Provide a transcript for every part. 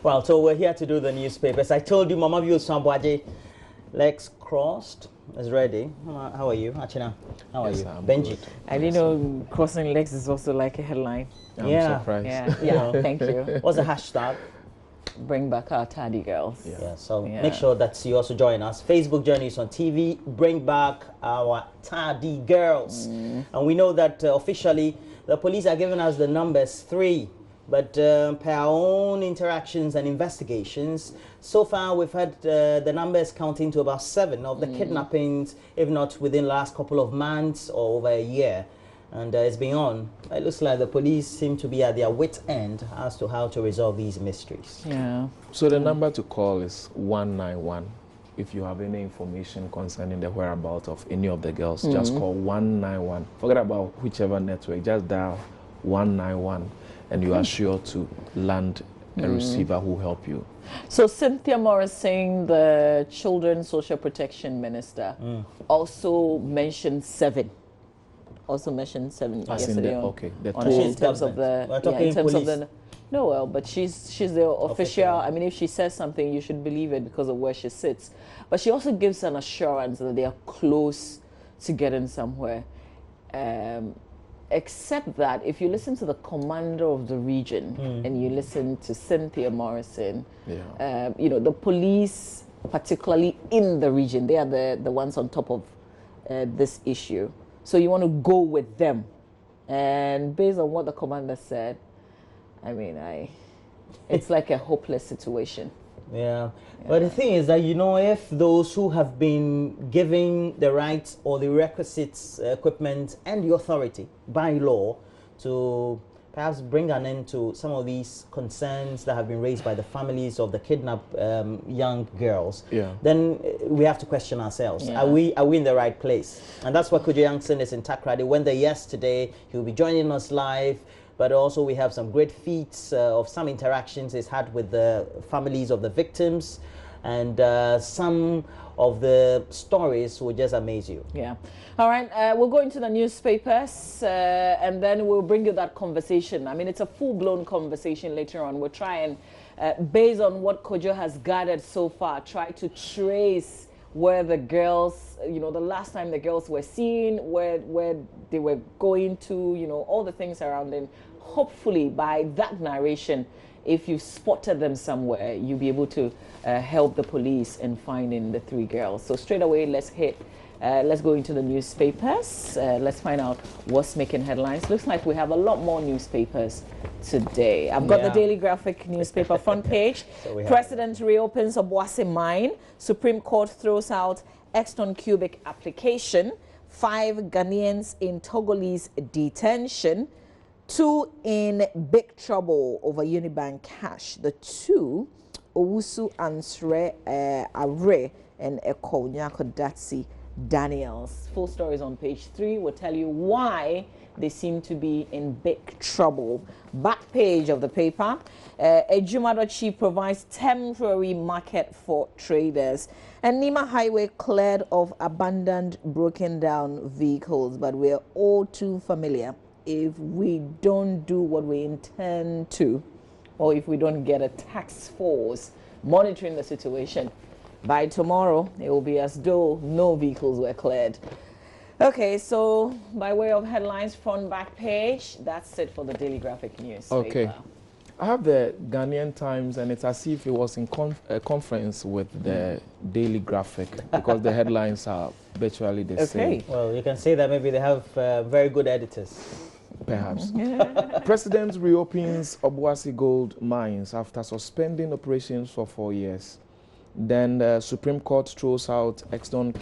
Well, so we're here to do the newspapers. I told you, Mama View Sambwaje, legs crossed, is ready. How are you, Achina? How are you, Benji? Good. I didn't know crossing legs is also like a headline. I'm surprised. Yeah, thank you. What's the hashtag? Bring back our tardy girls. Yeah, so make sure that you also join us. Facebook JoyNews on TV, bring back our tardy girls. And we know that officially the police are giving us the numbers 3. But per our own interactions and investigations, so far we've had the numbers counting to about 7 of the kidnappings, if not within the last couple of months or over a year. And it's been on. It looks like the police seem to be at their wit's end as to how to resolve these mysteries. Yeah. So the number to call is 191. If you have any information concerning the whereabouts of any of the girls, just call 191. Forget about whichever network, just dial 191. And you are sure to land a receiver who will help you. So Cynthia Morrison, the Children's Social Protection Minister, also mentioned 7. Also mentioned 7 yesterday. In terms of the no, well, but she's the official. I mean, if she says something, you should believe it because of where she sits. But she also gives an assurance that they are close to getting somewhere. Except that if you listen to the commander of the region and you listen to Cynthia Morrison, you know, the police, particularly in the region, they are the ones on top of this issue. So you want to go with them. And based on what the commander said, I mean, it's like a hopeless situation. Yeah, but the thing is that, you know, if those who have been given the rights or the requisites, equipment and the authority by law to perhaps bring an end to some of these concerns that have been raised by the families of the kidnapped young girls, then we have to question ourselves. Are we in the right place? And that's what Kojo Youngson is in Takrady. Went there yesterday. He will be joining us live. But also we have some great feats of some interactions he's had with the families of the victims, and some of the stories will just amaze you. Yeah. All right, we'll go into the newspapers and then we'll bring you that conversation. I mean, it's a full-blown conversation later on. We'll try and, based on what Kojo has gathered so far, try to trace where the girls, you know, the last time the girls were seen, where they were going to, you know, all the things surrounding. Hopefully by that narration, if you've spotted them somewhere, you'll be able to help the police in finding the 3 girls. So straight away, let's go into the newspapers. Let's find out what's making headlines. Looks like we have a lot more newspapers today. I've got the Daily Graphic newspaper front page. President reopens Obuasi mine. Supreme Court throws out Exton cubic application. 5 Ghanaians in Togolese detention. 2 in big trouble over Unibank cash. The 2, Owusu Ansre Are and Ekonyako Datsi Daniels. Full stories on page 3 will tell you why they seem to be in big trouble. Back page of the paper, Ejumado chief provides temporary market for traders. And Nima Highway cleared of abandoned, broken down vehicles. But we're all too familiar. If we don't do what we intend to, or if we don't get a task force monitoring the situation, by tomorrow, it will be as though no vehicles were cleared. Okay, so by way of headlines, front, back page, that's it for the Daily Graphic News. Okay. I have the Ghanaian Times, and it's as if it was in a conference with the Daily Graphic, because the headlines are virtually the same. Well, you can say that maybe they have very good editors. Perhaps. President reopens Obuasi gold mines after suspending operations for 4 years. Then the Supreme Court throws out Exton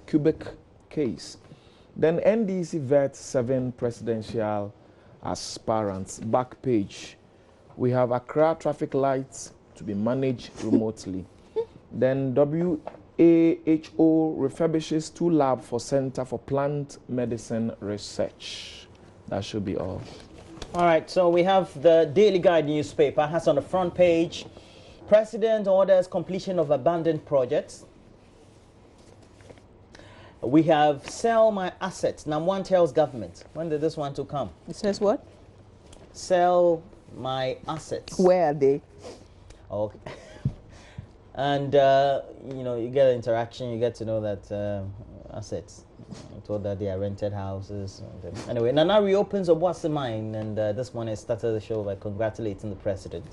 cubic case. Then NDC vets 7 presidential aspirants. Back page. We have Accra traffic lights to be managed remotely. Then WHO refurbishes 2 labs for Center for Plant Medicine Research. That should be all. All right, so we have the Daily Guide newspaper has on the front page, President orders completion of abandoned projects. We have sell my assets. Now one tells government. When did this one to come? It says what? Sell my assets. Where are they? Okay. And you know, you get interaction. You get to know that assets. I told that they are rented houses. Anyway, Nana reopens Obuasi mine, and this morning I started the show by congratulating the president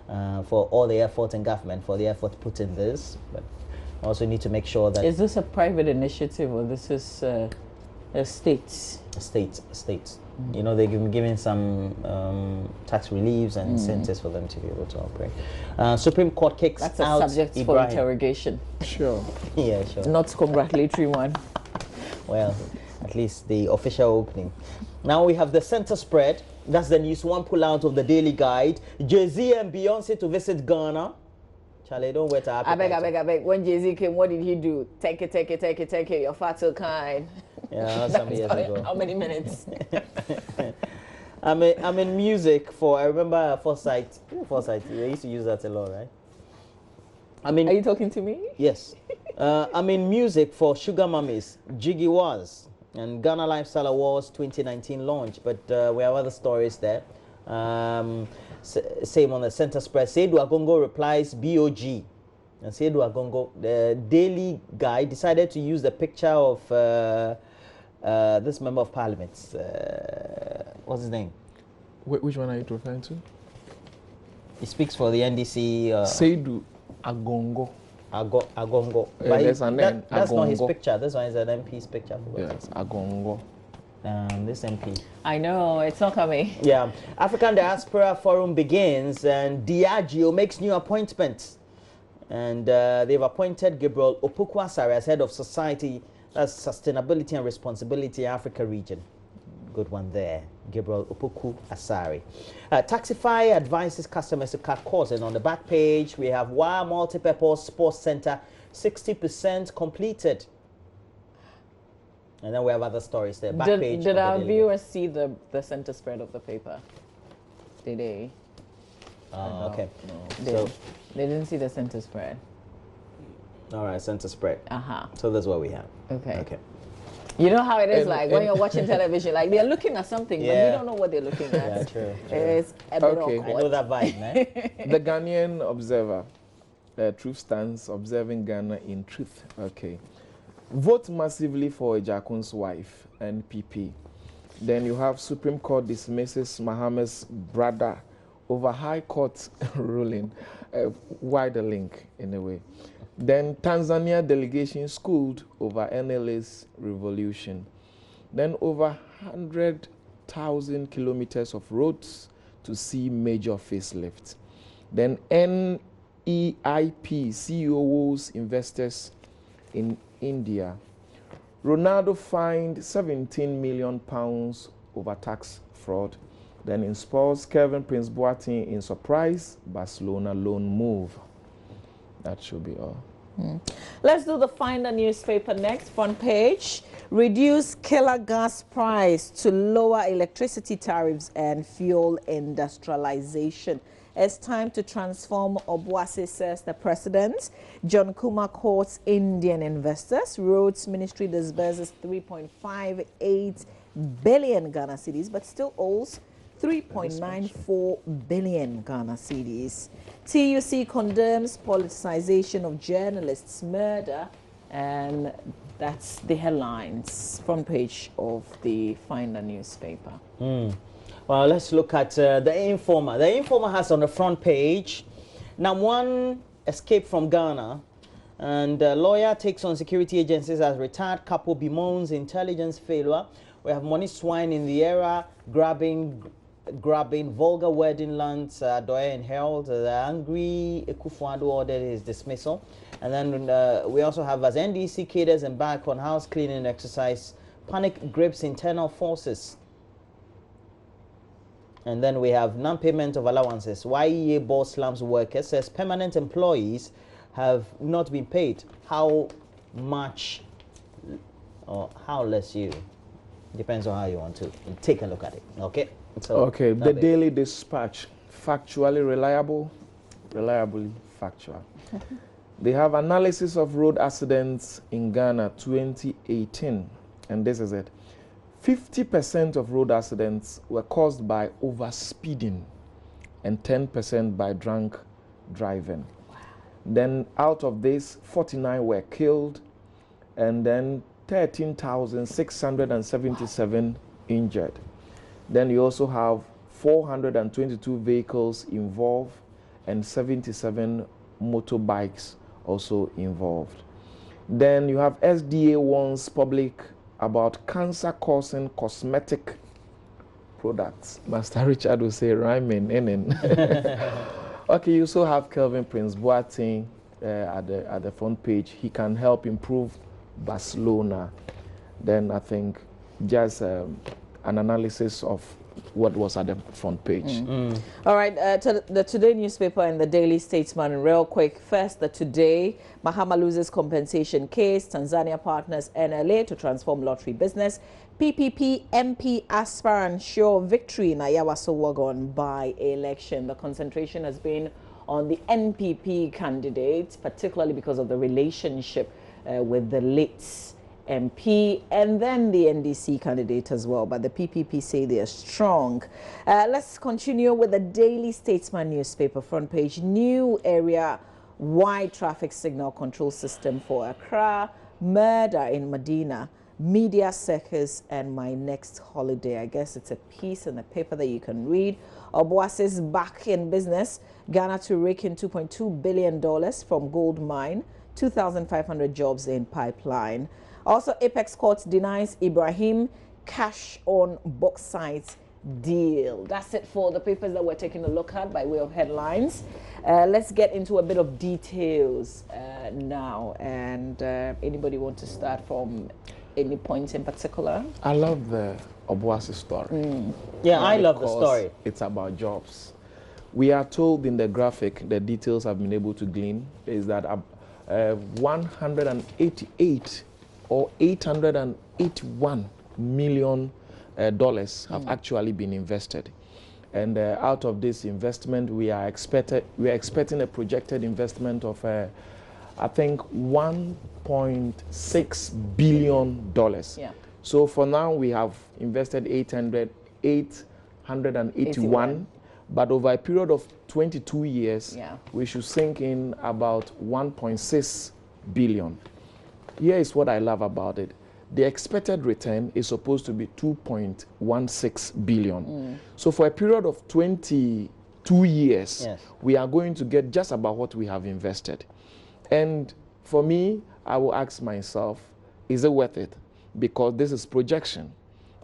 for all the effort and government for the effort put in this. But I also need to make sure that... Is this a private initiative or this is a state? States. You know, they're giving some tax reliefs and incentives for them to be able to operate. Supreme Court kicks out That's a subject for Ibrahim. Interrogation. Sure. Yeah, sure. Not congratulatory one. Well, at least the official opening. Now we have the center spread. That's the news one pull out of the Daily Guide. Jay-Z and Beyonce to visit Ghana. Charlie, don't wait to happen. I beg. When Jay-Z came, what did he do? Take it. You're far too kind. Yeah, some years ago. How many minutes? I'm in music for, I remember Foresight. They used to use that a lot, right? Are you talking to me? Yes. I'm in music for Sugar Mummies, Jiggy Was, and Ghana Lifestyle Awards 2019 launch. But we have other stories there. Same on the center spread. Seydou Agongo replies BOG. And Seydou Agongo, the Daily Guide, decided to use the picture of this member of parliament. What's his name? Which one are you referring to? He speaks for the NDC. Seydou Agongo. Agongo. There's an name. That's not his picture. This one is an MP's picture. Yes, Agongo. This MP. I know, it's not coming. Yeah. African Diaspora Forum begins and Diageo makes new appointments. And they've appointed Gabriel Opoku-Asare as head of society, that's Sustainability and Responsibility Africa region. Good one there, Gabriel Opoku-Asare. Taxify advises customers to cut costs, and on the back page we have WA Multipurpose Sports Center 60% completed. And then we have other stories there. Back page. Did our viewers see the center spread of the paper? Did they? Okay. No. They didn't see the center spread. All right, center spread. Uh-huh. So that's what we have. Okay. You know how it is when you're watching television, like they're looking at something, but you don't know what they're looking at. Yeah, true. It's a bit awkward. I know that vibe, man. The Ghanaian Observer, Truth Stands, observing Ghana in truth. Okay. Vote massively for Ejakun's wife, NPP. Then you have Supreme Court dismisses Mohammed's brother over High Court ruling. Why the link, in a way? Then Tanzania delegation schooled over NLA's revolution. Then over 100,000 kilometers of roads to see major facelift. Then NEIP CEOs investors in India. Ronaldo fined 17 million pounds over tax fraud. Then in sports, Kevin Prince Boateng in surprise Barcelona loan move. That should be all. Let's do the Finder newspaper next. Front page. Reduce killer gas price to lower electricity tariffs and fuel industrialization. It's time to transform, Obuasi says the president. John Kuma courts Indian investors. Roads Ministry disburses 3.58 billion Ghana cedis, but still owes 3.94 billion Ghana cedis. TUC condemns politicization of journalists' murder, and that's the headlines, front page of the Finder newspaper. Well, let's look at the Informer. The Informer has on the front page, now one escaped from Ghana, and lawyer takes on security agencies as retired couple bemoans intelligence failure. We have money swine in the era, grabbing vulgar wedding lands, Doye and Herald. The angry Ekufuado ordered his dismissal. And then we also have, as NDC cadres embark on house cleaning exercise, panic grips internal forces. And then we have non-payment of allowances. YEA board slams workers, says permanent employees have not been paid. How much or how less you? Depends on how you want to take a look at it. Okay? So, okay, the Daily Dispatch, factually reliable, reliably factual. They have analysis of road accidents in Ghana 2018, and this is it. 50% of road accidents were caused by overspeeding and 10% by drunk driving. Then out of this, 49 were killed, and then 13,677 injured. Then you also have 422 vehicles involved and 77 motorbikes also involved. Then you have SDA warns public about cancer-causing cosmetic products. Master Richard will say rhyming. Okay, you also have Kelvin Prince Boateng at the front page. He can help improve Barcelona. Then I think just an analysis of what was at the front page. All right, to the Today newspaper and the Daily Statesman, real quick. First, the Today, Mahama loses compensation case. Tanzania partners NLA to transform lottery business. PPP MP aspirant sure victory in Ayawaso Wagon by election. The concentration has been on the NPP candidates, particularly because of the relationship with the late MP and then the NDC candidate as well. But the PPP say they are strong. Let's continue with the Daily Statesman newspaper front page. New area wide traffic signal control system for Accra. Murder in Medina. Media circus and my next holiday. I guess it's a piece in the paper that you can read. Obuasi's back in business. Ghana to rake in $2.2 billion from gold mine. 2,500 jobs in pipeline. Also, Apex Court denies Ibrahim cash on bauxite deal. That's it for the papers that we're taking a look at by way of headlines. Let's get into a bit of details now. And anybody want to start from any point in particular? I love the Obuasi story. Yeah, I love the story. It's about jobs. We are told in the graphic, the details I've been able to glean, is that 188 or $881 million have actually been invested. And out of this investment, we are expecting a projected investment of, I think, $1.6 billion. Yeah. So for now, we have invested 881, but over a period of 22 years, we should sink in about 1.6 billion. Here is what I love about it. The expected return is supposed to be 2.16 billion. So for a period of 22 years, we are going to get just about what we have invested. And for me, I will ask myself, is it worth it? Because this is projection.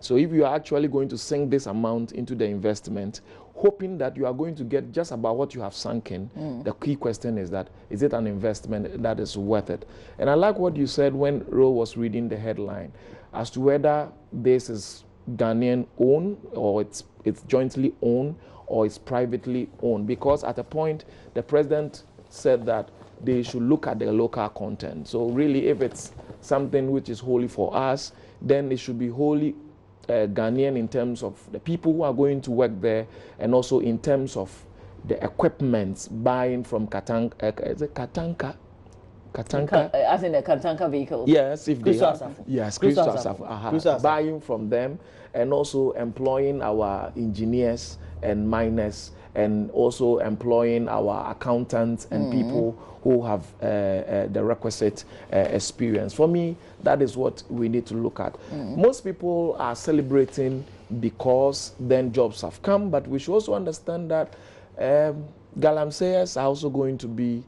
So if you are actually going to sink this amount into the investment, hoping that you are going to get just about what you have sunk in, the key question is that, is it an investment that is worth it? And I like what you said when Ro was reading the headline as to whether this is Ghanaian owned or it's jointly owned or it's privately owned. Because at a point, the president said that they should look at the local content. So really, if it's something which is wholly for us, then it should be wholly Ghanaian in terms of the people who are going to work there, and also in terms of the equipment buying from Katanka. Is it Katanka? Katanka? As in the Katanka vehicles? Yes, if they have. Asafu. Yes, Crystal Asafu. Buying from them, and also employing our engineers and miners, and also employing our accountants and people who have the requisite experience. For me, that is what we need to look at. Most people are celebrating because then jobs have come, but we should also understand that Galamseyers are also going to be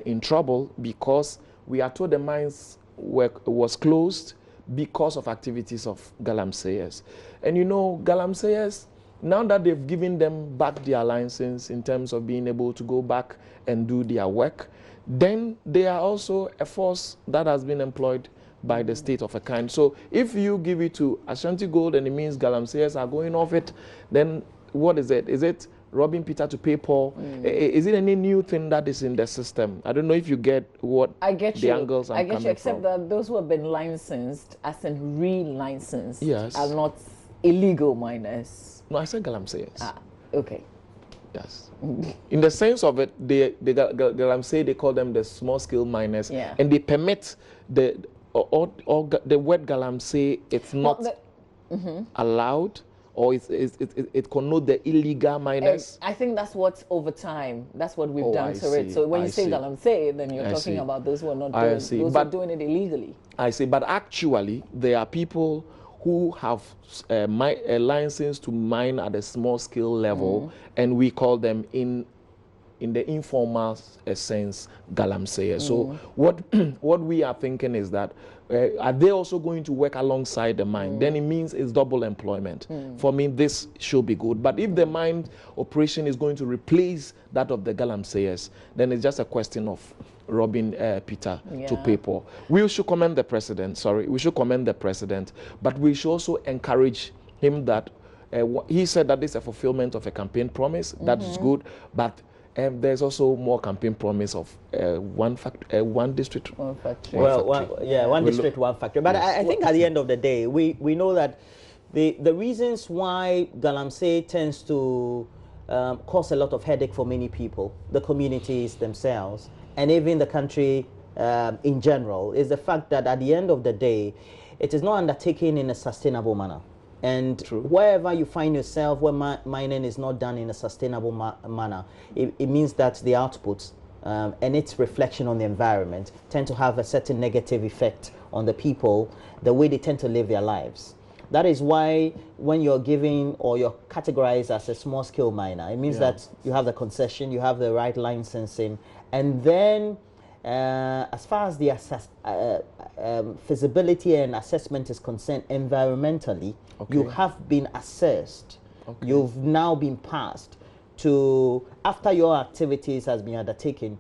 in trouble because we are told the mines was closed because of activities of Galamseyers. And you know, Galamseyers, now that they've given them back their license in terms of being able to go back and do their work, then they are also a force that has been employed by the state of a kind. So if you give it to Ashanti Gold and it means Galamseyers are going off it, then what is it? Is it robbing Peter to pay Paul? Is it any new thing that is in the system? I don't know if you get what I get the you. angles I'm I get coming you, except from. that those who have been licensed, as in re-licensed, Yes. are not illegal miners. No, I said Galamseyers. Ah, okay. Yes. In the sense of it, Galamsey, they call them the small-scale miners, and they permit the word Galamsey, it's not allowed or it connotes the illegal miners? I think that's what over time, that's what we've Oh, done I to it. see. So when I you say see. galamsey, then you're I talking see. about those who are not I doing, see. those who are doing it illegally. I see, but actually there are people who have a license to mine at a small scale level, and we call them in the informal sense galamsey. So what we are thinking is that are they also going to work alongside the mine? Then it means it's double employment. For me, this should be good. But if the mine operation is going to replace that of the galamseyers, then it's just a question of robbing Peter to pay Paul. We should commend the president. We should commend the president, but we should also encourage him that he said that this is a fulfillment of a campaign promise. That is good, but there's also more campaign promise of one district, one factory. One district, one factory. But yes. I think at the end of the day, we know that the reasons why galamsey tends to cause a lot of headache for many people, the communities themselves, and even the country in general, is the fact that at the end of the day, it is not undertaken in a sustainable manner. And wherever you find yourself where mining is not done in a sustainable manner, it means that the outputs and its reflection on the environment tend to have a certain negative effect on the people, the way they tend to live their lives. That is why when you're giving or you're categorized as a small scale miner, it means that you have the concession, you have the right licensing, and then as far as the feasibility and assessment is concerned environmentally, you have been assessed. You've now been passed to, after your activities has been undertaken,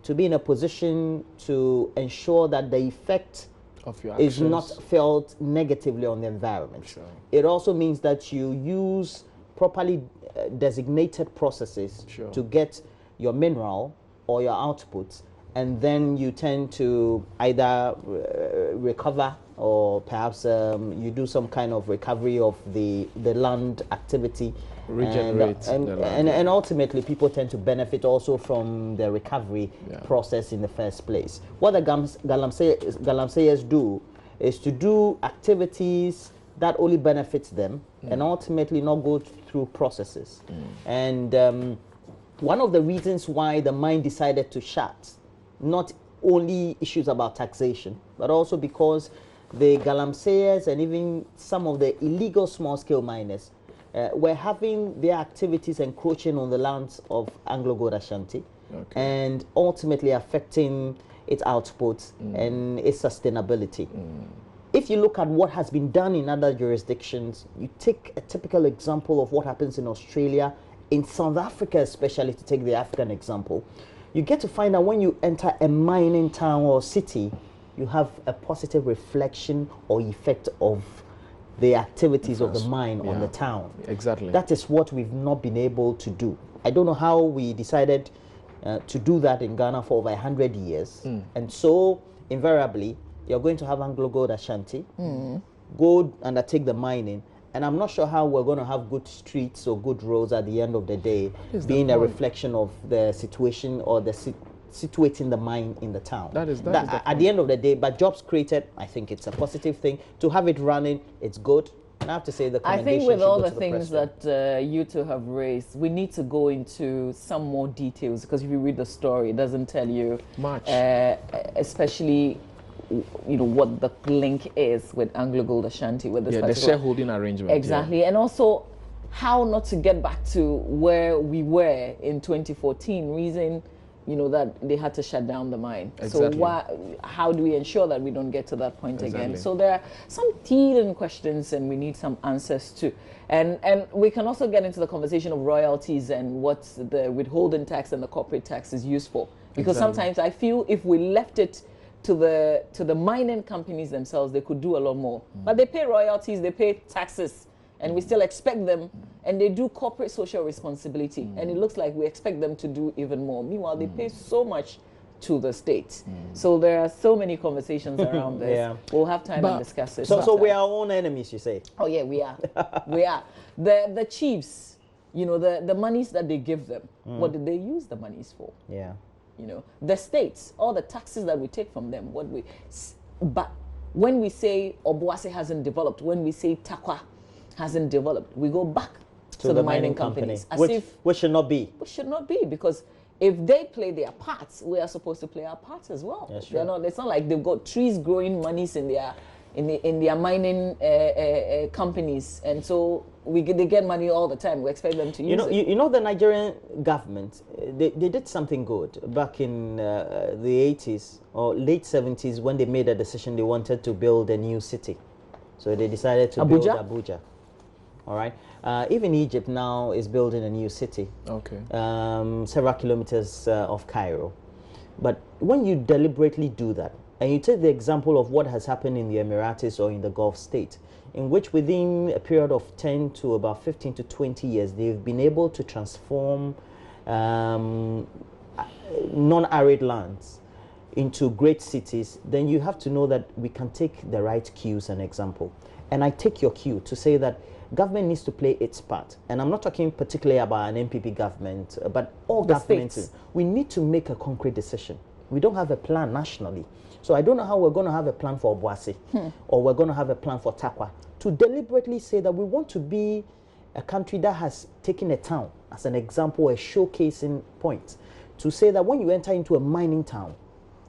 to be in a position to ensure that the effect of your is not felt negatively on the environment. It also means that you use properly designated processes to get your mineral or your outputs, and then you tend to either recover or perhaps you do some kind of recovery of the land activity. Regenerate and ultimately people tend to benefit also from the recovery process in the first place. What the galamseyers do is to do activities that only benefits them and ultimately not go through processes. And one of the reasons why the mine decided to shut, not only issues about taxation, but also because the galamseyers and even some of the illegal small-scale miners were having their activities encroaching on the lands of Anglo-Gold Ashanti and ultimately affecting its outputs and its sustainability. If you look at what has been done in other jurisdictions, you take a typical example of what happens in Australia, in South Africa especially, to take the African example, you get to find that when you enter a mining town or city, you have a positive reflection or effect of the activities of the mine on the town. Exactly. That is what we've not been able to do. I don't know how we decided to do that in Ghana for over 100 years. And so, invariably, you're going to have Anglo-Gold Ashanti, go undertake the mining, and I'm not sure how we're going to have good streets or good roads at the end of the day, being a reflection of the situation or the situating the mine in the town. That is at the end of the day, but jobs created, I think it's a positive thing. To have it running, it's good. And I have to say the I think with all the things that you two have raised, we need to go into some more details, because if you read the story, it doesn't tell you much, especially what the link is with Anglo-Gold Ashanti, with this the shareholding arrangement. Exactly, and also how not to get back to where we were in 2014, reason that they had to shut down the mine. Exactly. So how do we ensure that we don't get to that point again? So there are some teething questions, and we need some answers too. And we can also get into the conversation of royalties and what the withholding tax and the corporate tax is used for. Because sometimes I feel if we left it to the mining companies themselves, they could do a lot more. But they pay royalties, they pay taxes, and we still expect them, and they do corporate social responsibility, and it looks like we expect them to do even more. Meanwhile, they pay so much to the state. So there are so many conversations around this. We'll have time to discuss it. So we are our own enemies, you say? Oh yeah, we are. We are. The chiefs, the monies that they give them, what did they use the monies for? Yeah. The states, all the taxes that we take from them, but when we say Obuasi hasn't developed, when we say Takwa hasn't developed, we go back to the mining companies. As if which should not be. Which should not be, because if they play their parts, we are supposed to play our parts as well. Yes, They're not, it's not like they've got trees growing monies in their mining companies, and so they get money all the time. We expect them to use it. You know, the Nigerian government, they did something good back in the 80s or late 70s when they made a decision they wanted to build a new city. So they decided to build Abuja. All right. Even Egypt now is building a new city. Okay. Several kilometers of Cairo. But when you deliberately do that, and you take the example of what has happened in the Emirates or in the Gulf state, in which within a period of 10 to about 15 to 20 years, they've been able to transform non-arid lands into great cities, then you have to know that we can take the right cues and example. And I take your cue to say that government needs to play its part. And I'm not talking particularly about an MPP government, but all governments. We need to make a concrete decision. We don't have a plan nationally. So I don't know how we're going to have a plan for Obuasi or we're going to have a plan for Takwa to deliberately say that we want to be a country that has taken a town as an example, a showcasing point, to say that when you enter into a mining town,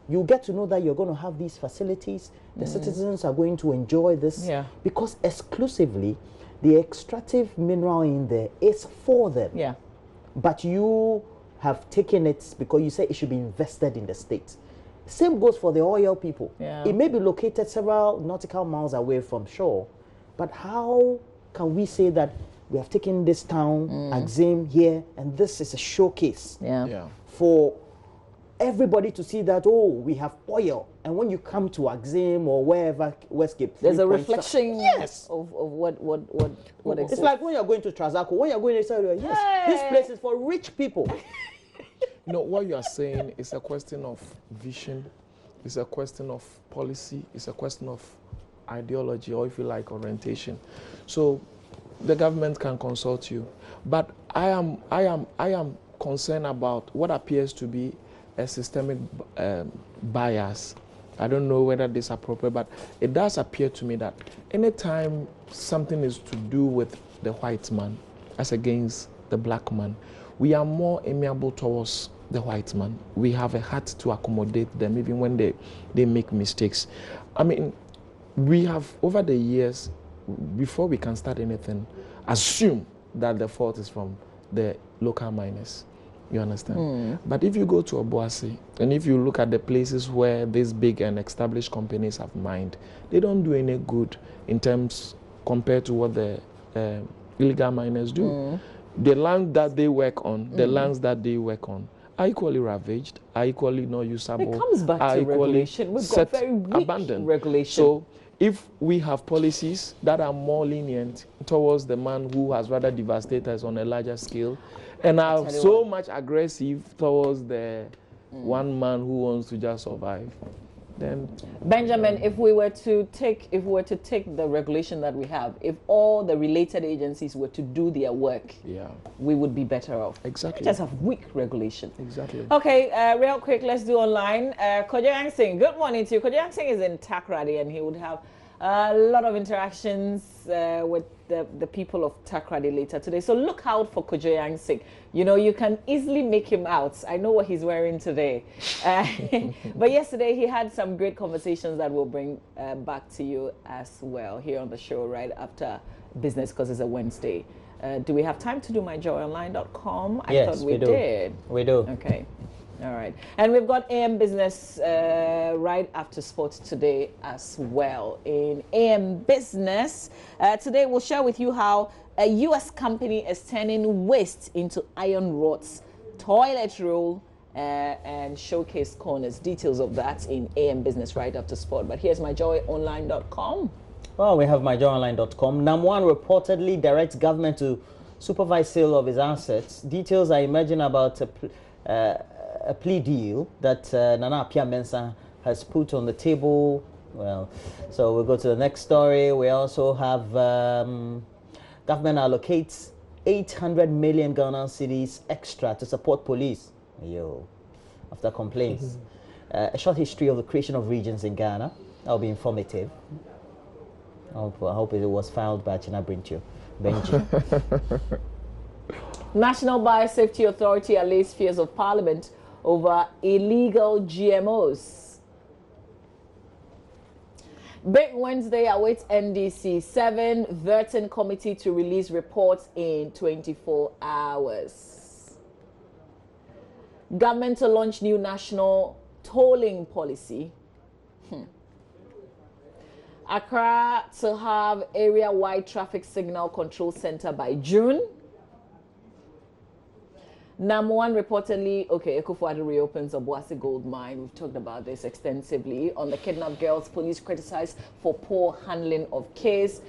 you get to know that you're going to have these facilities, the citizens are going to enjoy this, because exclusively the extractive mineral in there is for them. Yeah. But you have taken it because you say it should be invested in the state. Same goes for the oil people. Yeah. It may be located several nautical miles away from shore, but how can we say that we have taken this town, Axim here, and this is a showcase for everybody to see that, oh, we have oil. And when you come to Axim or wherever, Westgate, there's a reflection of what exists. It's like when you're going to Trazaco, when you're going to say, yes, this place is for rich people. You know, what you are saying is a question of vision, it's a question of policy, it's a question of ideology, or if you like, orientation. So the government can consult you. But I am concerned about what appears to be a systemic bias. I don't know whether this is appropriate, but it does appear to me that anytime something is to do with the white man as against the black man, we are more amiable towards the white man. We have a heart to accommodate them even when they make mistakes. I mean, we have over the years, before we can start anything, assume that the fault is from the local miners. You understand? But if you go to Obuasi, and if you look at the places where these big and established companies have mined, they don't do any good in terms compared to what the illegal miners do. The land that they work on, the lands that they work on, are equally ravaged, are equally not usable. It comes back to regulation. We've got very weak regulation. So if we have policies that are more lenient towards the man who has rather devastated us on a larger scale, and are so much aggressive towards the one man who wants to just survive, then Benjamin, if we were to take the regulation that we have, if all the related agencies were to do their work, we would be better off. Exactly. We just have weak regulation. Exactly. Okay, real quick, let's do online. Kojang Singh, good morning to you. Kojang Singh is in Takrady, and he would have a lot of interactions with the people of Takrady later today. So look out for Kojang Singh. You know, you can easily make him out. I know what he's wearing today. But yesterday he had some great conversations that we'll bring back to you as well here on the show right after business, because it's a Wednesday. Do we have time to do myjoyonline.com? I thought we did. We do. Okay. All right. And we've got AM Business right after sports today as well. In AM Business, today we'll share with you how a U.S. company is turning waste into iron rods, toilet roll, and showcase corners. Details of that in AM Business right after sport. But here's myjoyonline.com. Well, we have myjoyonline.com. Nam1 reportedly directs government to supervise sale of his assets. Details I imagine about a plea deal that Nana Appiah-Mensah has put on the table. Well, so we'll go to the next story. We also have government allocates 800 million Ghana cedis extra to support police. After complaints. A short history of the creation of regions in Ghana. That'll be informative. I hope it was filed by China Benji. National Biosafety Authority allays fears of Parliament over illegal GMOs. Big Wednesday awaits NDC 7 vetting committee to release reports in 24 hours. Government to launch new national tolling policy. Accra to have area-wide traffic signal control center by June. NAM1 reportedly, Ekufuado reopens Obuasi gold mine. We've talked about this extensively. On the kidnapped girls, police criticized for poor handling of case.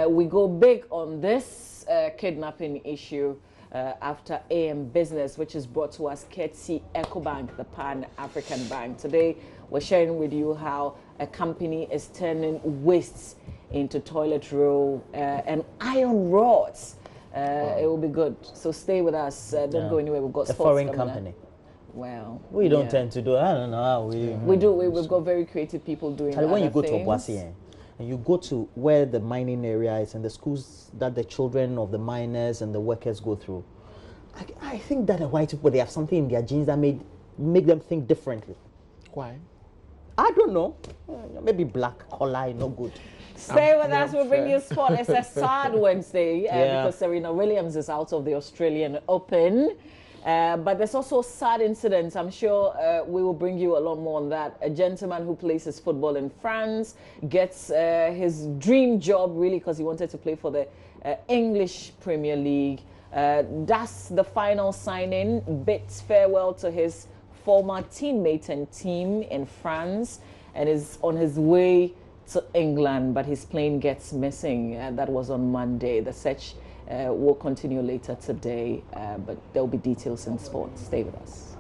We go big on this kidnapping issue after AM Business, which is brought to us courtesy EcoBank, the Pan-African Bank. Today, we're sharing with you how a company is turning wastes into toilet roll and iron rods. It will be good. So stay with us. Don't go anywhere. We've got a sports foreign company. Well, We don't tend to do. I don't know how we do. We've got very creative people doing. When you go things. to Obuasi, and you go to where the mining area is and the schools that the children of the miners and the workers go through, I think that the white people, they have something in their genes that make them think differently. Why? I don't know. Maybe black collar, no good. Stay with us. We'll bring you sport. It's a sad Wednesday because Serena Williams is out of the Australian Open. But there's also sad incidents. I'm sure we will bring you a lot more on that. A gentleman who plays his football in France gets his dream job, really, because he wanted to play for the English Premier League. That's the final signing. Bids farewell to his former teammate and team in France and is on his way to England, but his plane gets missing. That was on Monday. The search will continue later today, but there will be details in sport. Stay with us.